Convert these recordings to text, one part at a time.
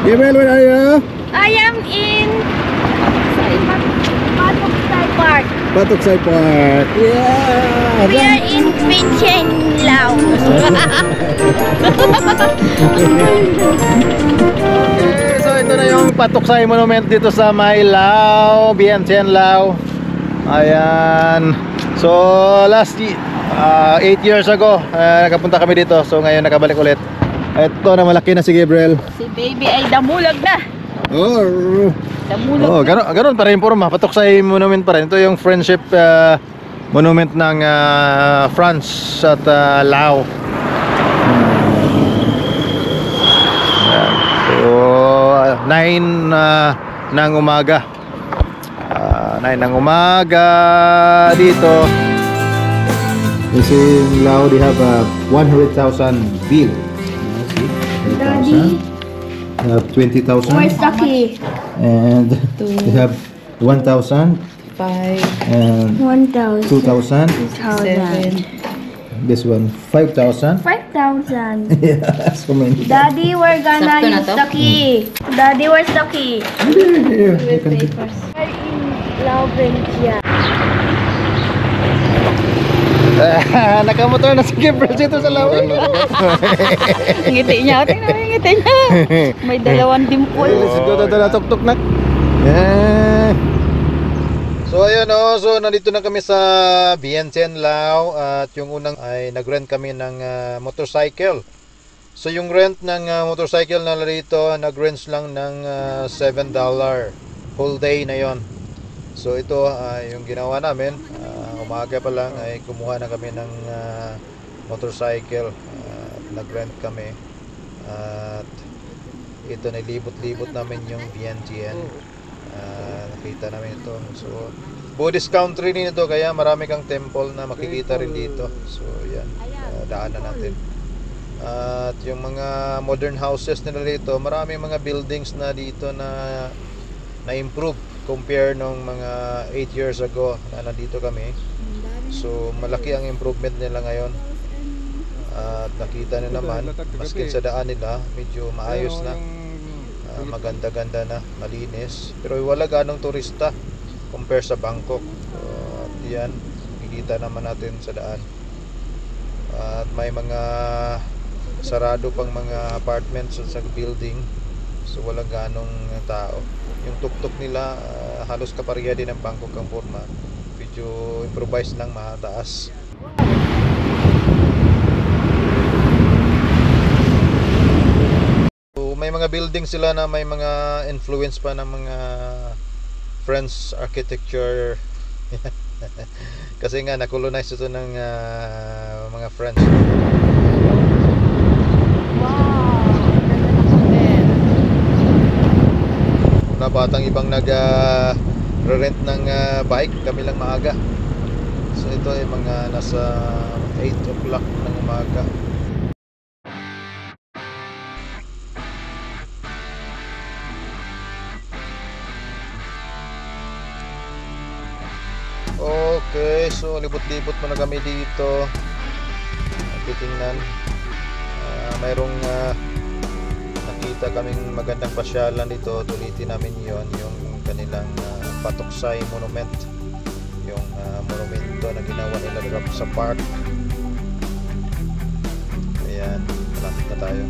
Gabriel, where are you? I am in Patuxay Park. Patuxay Park. Yeah. We are in Vientiane, Laos. Okay, so ito na yung Patuxay Monument dito sa Mailao, Vientiane, Laos. Ayan. So last 8 years ago, nakapunta kami dito. So ngayon nakabalik ulit. Ito na, malaki na si Gabriel. Si baby ay damulag na. Oh, Damulag oh, ganoon pa rin forma. Patuxay Monument pa rin. Ito yung friendship monument ng France at Laos. So 9 ng umaga. 9 ng umaga dito. This in Laos, they have 100,000 bill. Daddy, 20,000. where's the key? And they have 1,000 and 1,000. 2,000. 2,000. This one 5,000. 5,000. Yeah, so many. Daddy, we're gonna Sakto na use to? the key. Daddy, where's the key? Here, you can take. We're in Laos, Vientiane. Nakamotor na si Gabriel dito sa Laos. Ngiti niya. Tingnan mo yung ngiti niya. May dalawang dimple. Let's go na tuk-tuk na. Yeah. So ayun so nandito na kami sa Vientiane, Laos. At yung unang ay nag-rent kami ng motorcycle. So yung rent ng motorcycle na dito, nag-rent lang ng $7 whole day na yon. So ito yung ginawa namin. Umaga pa lang ay kumuha na kami ng motorcycle. Nag-rent kami. At ito, nilibot-libot namin yung Vientiane. Nakita namin ito. So Buddhist country din ito, kaya marami kang temple na makikita rin dito. So yan, daanan natin. At yung mga modern houses nila dito, marami mga buildings na dito na improve compare nung mga 8 years ago na nandito kami. So malaki ang improvement nila ngayon. At nakita nyo naman, maski sa daan nila medyo maayos na, maganda-ganda na, malinis, pero wala ganong turista compare sa Bangkok. At yan, makikita naman natin sa daan. At may mga sarado pang mga apartments sa building, so wala ganong tao. Yung tuk-tuk nila halos kapareha din ng Bangkok ang forma, medyo improvise lang, mataas. So may mga building sila na may mga influence pa ng mga French architecture. Kasi nga na-colonize ito ng mga French. Na batang ibang nag-rent ng bike, kami lang maaga. So ito ay mga nasa 8 o'clock ng umaga. Okay, so libot-libot muna kami dito. Titingnan. Mayroong nakita kaming magandang pasyalan dito. Tulitin namin yon, yung kanilang Patuxay Monument, yung monumento na ginawa nila dito sa park. Ayan, malapit na tayo.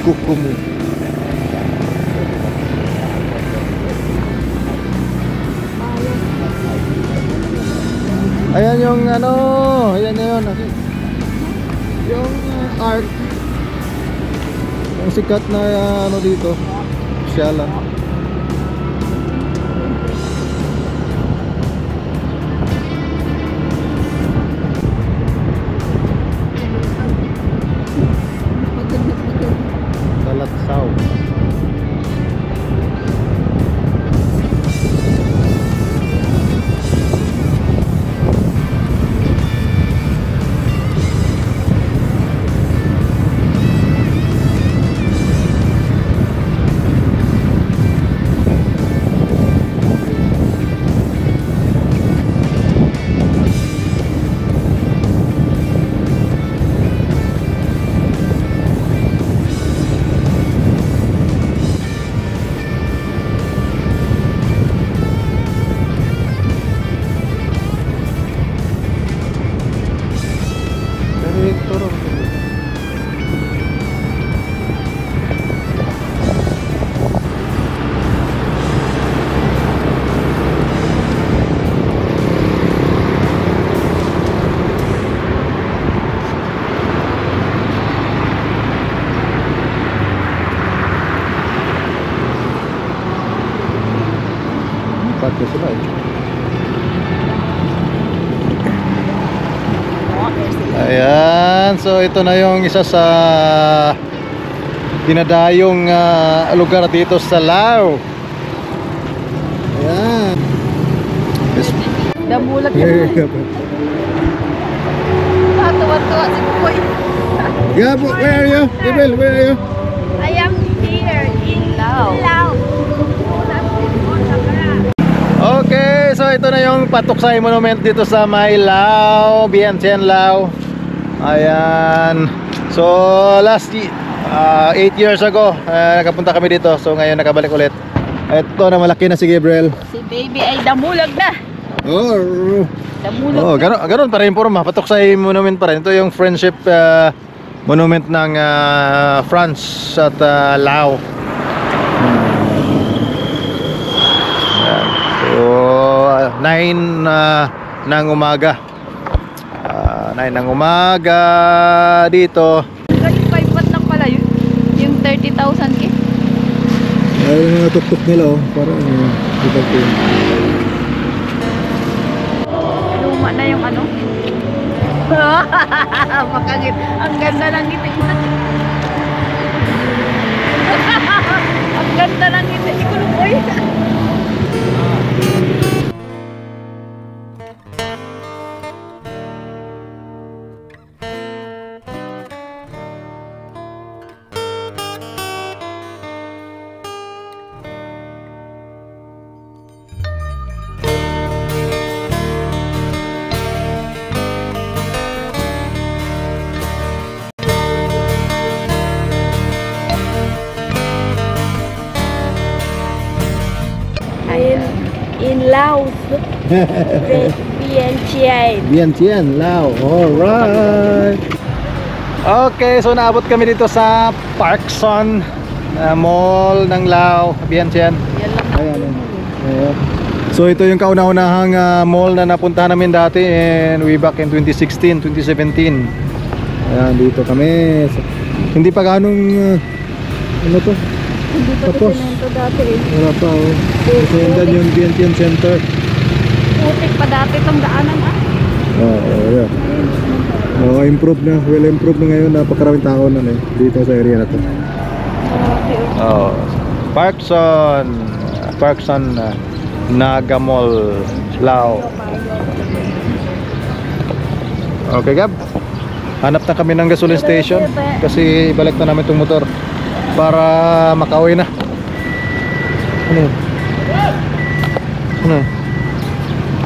Kukumu. Ayan yung ayan na yun. Yung art. Yung sikat na dito. Shala. Talatsaw. apat na sila eh. Ayan, so ito na yung isa sa dinadayong lugar dito sa Lao. Ayan. Damulag yan. Tuwa-tuwa si Kukoy. Gab, where are you? Gabriel, where are you? I am here in Lao. Lao. Okay, so ito na yung Patuksay Monument dito sa May Lao, Vientiane, Lao. Ayan. So last 8 years ago, nakapunta kami dito. So ngayon nakabalik ulit. Ito na, malaki na si Gabriel. Si baby ay damulag na. Oh, Damulag oh, ganoon pa rin forma. Patuksay Monument pa rin. Ito yung friendship monument ng France at Lao. Ayan. So 9 ng umaga. 9 ng umaga dito. Yung 5 watt lang pala yun. Yung 30,000 k. Ay, yung mga tuktok nila oh, parang ibang po. Luma na yung ano. Makangit. Ang ganda ng ngiti mo. Ang ganda ng ngiti ni Kukoy. In Laos. Vientiane. Vientiane, Lao. Alright. Okay, so naabot kami dito sa Parkson Mall ng Lao, Vientiane. Yan lang. Ayan. Ayan. So ito yung kauna-unahang mall na napuntahan namin dati way back in 2016, 2017. Ayan, dito kami. Hindi pa ganong ano to? Hindi pa Tapos? ito dati eh. Wala pa oh. Kasi yan yung Vientiane Center. Putik pa dati itong daanan ah. Yeah. Improve na, well improved na ngayon, napakaraming tao na dito sa area na to. Parkson Naga Mall, Lao. Okay, Gab, hanap na kami ng gasoline station kasi ibalik na namin itong motor para makauwi na. Ano yun? Ano yun?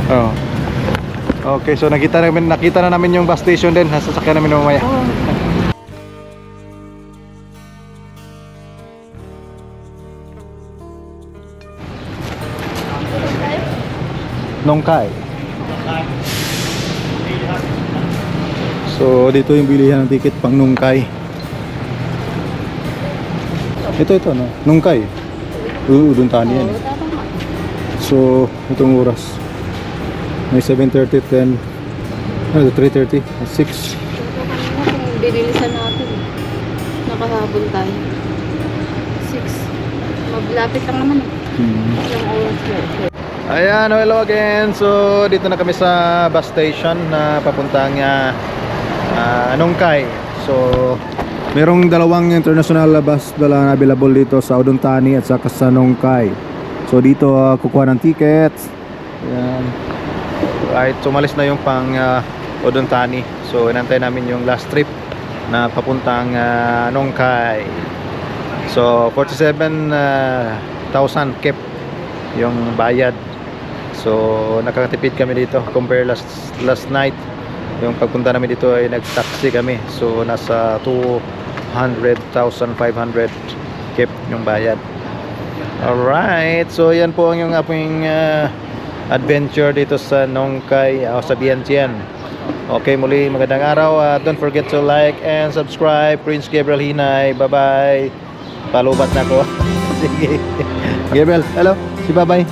Oh. Okay, so nakita na namin yung bus station din. Sasakyan namin mamaya. Nongkai. So dito yung bilihan ng ticket pang Nongkai. Ito no. Nongkai. Doon tani yan. So itong oras. May 7:30, 10, 3:30, 6. Dinilisan natin. Nakahabol tayo. 6. Maglapit lang naman eh. Ilang oras na. Ayan, hello again. So dito na kami sa bus station na papuntang Nongkai. So merong dalawang international bus na available dito sa Odontani at saka sa Nongkai. So dito kukuha ng tickets. Ayan. Right, sumalis na yung pang Odontani. So inantay namin yung last trip na papuntang Nongkai. So 47,000 kep yung bayad. So nakakatipid kami dito compare last night. Yung pagpunta namin dito ay nag-taxi kami. So nasa 200,500 kep yung bayad. Alright, so yan po ang yung aking adventure dito sa Nongkai o sa Vientiane. Okay, muli magandang araw. Don't forget to like and subscribe. Prince Gabriel Hinay. Bye bye. Palubat na ko. Sige. Gabriel, hello. Si bye bye.